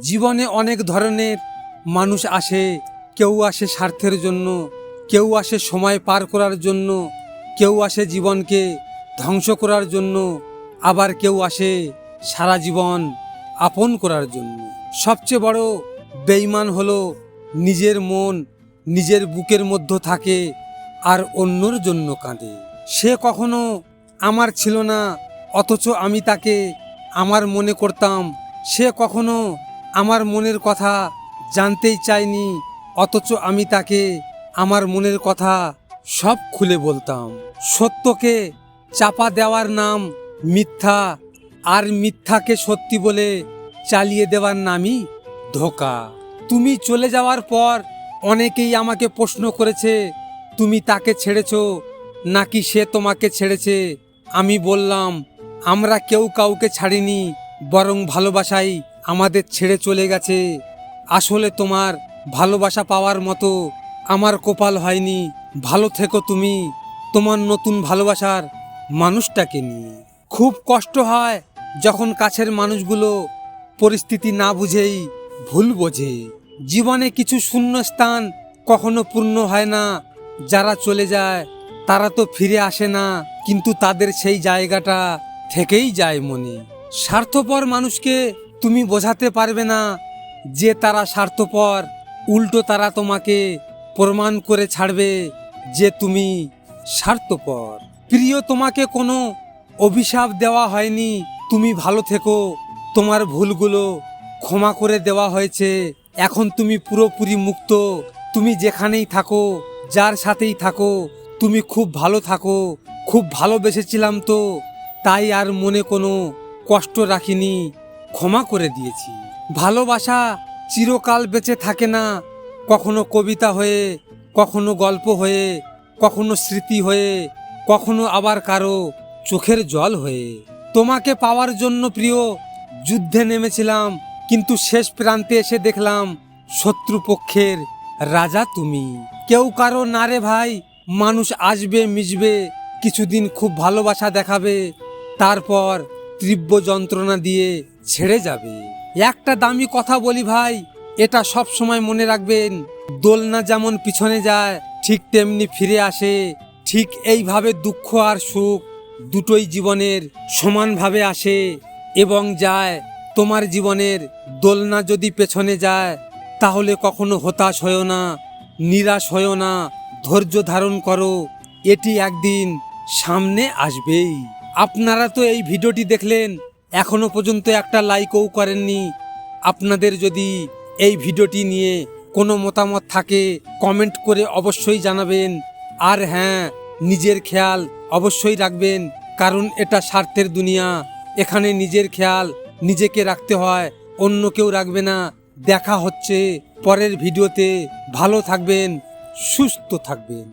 জীবনে অনেক ধরনের মানুষ আসে। কেউ আসে স্বার্থের জন্য, কেউ আসে সময় পার করার জন্য, কেউ আসে জীবনকে ধ্বংস করার জন্য, আবার কেউ আসে সারা জীবন আপন করার জন্য। সবচেয়ে বড় বেঈমান হলো নিজের মন নিজের বুকের মধ্যে থাকে আর অন্যর জন্য কাঁদে। সে কখনো আমার ছিল না, অথচ আমি তাকে আমার মনে করতাম। সে কখনো আমার মনের কথা জানতেই চায়নি, অথচ আমি তাকে আমার মনের কথা সব খুলে বলতাম। সত্যকে চাপা দেওয়ার নাম মিথ্যা, আর মিথ্যাকে সত্যি বলে চালিয়ে দেওয়ার নামই ধোঁকা। তুমি চলে যাওয়ার পর অনেকেই আমাকে প্রশ্ন করেছে, তুমি তাকে ছেড়েছো নাকি সে তোমাকে ছেড়েছে? আমি বললাম, আমরা কেউ কাউকে ছাড়িনি, বরং ভালোবাসাই আমাদের ছেড়ে চলে গেছে। আসলে তোমার ভালোবাসা পাওয়ার মতো আমার কপাল হয়নি। ভালো থেকো তুমি তোমার নতুন ভালোবাসার মানুষটাকে নিয়ে। খুব কষ্ট হয় যখন কাছের মানুষগুলো পরিস্থিতি না বুঝেই ভুল বোঝে। জীবনে কিছু শূন্য স্থান কখনো পূর্ণ হয় না। যারা চলে যায় তারা তো ফিরে আসে না, কিন্তু তাদের সেই জায়গাটা থেকেই যায় মনে। স্বার্থপর মানুষকে তুমি বোঝাতে পারবে না যে তারা স্বার্থপর, উল্টো তারা তোমাকে প্রমাণ করে ছাড়বে যে তুমি স্বার্থপর। প্রিয়, তোমাকে কোনো অভিশাপ দেওয়া হয়নি, তুমি ভালো থেকো। তোমার ভুলগুলো ক্ষমা করে দেওয়া হয়েছে, এখন তুমি পুরোপুরি মুক্ত। তুমি যেখানেই থাকো, যার সাথেই থাকো, তুমি খুব ভালো থাকো। খুব ভালোবেসেছিলাম তো, তাই আর মনে কোনো কষ্ট রাখিনি, ক্ষমা করে দিয়েছি। ভালোবাসা চিরকাল বেঁচে থাকে না, কখনো কবিতা হয়ে, কখনো গল্প হয়ে, কখনো স্মৃতি হয়ে, কখনো আবার কারো চোখের জল হয়ে। তোমাকে পাওয়ার জন্য প্রিয় যুদ্ধে নেমেছিলাম, কিন্তু শেষ প্রান্তে এসে দেখলাম শত্রুপক্ষের রাজা তুমি। কেউ কারো না রে ভাই, মানুষ আসবে মিশবে, কিছুদিন খুব ভালোবাসা দেখাবে, তারপর তীব্র যন্ত্রণা দিয়ে ছেড়ে যাবে। একটা দামি কথা বলি ভাই, এটা সব সময় মনে রাখবেন, দোলনা যেমন পিছনে যায় ঠিক তেমনি ফিরে আসে। ঠিক এইভাবে দুঃখ আর সুখ দুটোই জীবনের সমানভাবে আসে এবং যায়। তোমার জীবনের দোলনা যদি পেছনে যায় তাহলে কখনো হতাশ হয়েও না, নিরাশ হয়েও না, ধৈর্য ধারণ করো, এটি একদিন সামনে আসবেই। আপনারা তো এই ভিডিওটি দেখলেন, এখনো পর্যন্ত একটা লাইকও করেননি। আপনাদের যদি এই ভিডিওটি নিয়ে কোনো মতামত থাকে কমেন্ট করে অবশ্যই জানাবেন। আর হ্যাঁ, নিজের খেয়াল অবশ্যই রাখবেন, কারণ এটা স্বার্থের দুনিয়া। এখানে নিজের খেয়াল নিজেকে রাখতে হয়, অন্য কেউ রাখবে না। দেখা হচ্ছে পরের ভিডিওতে। ভালো থাকবেন, সুস্থ থাকবেন।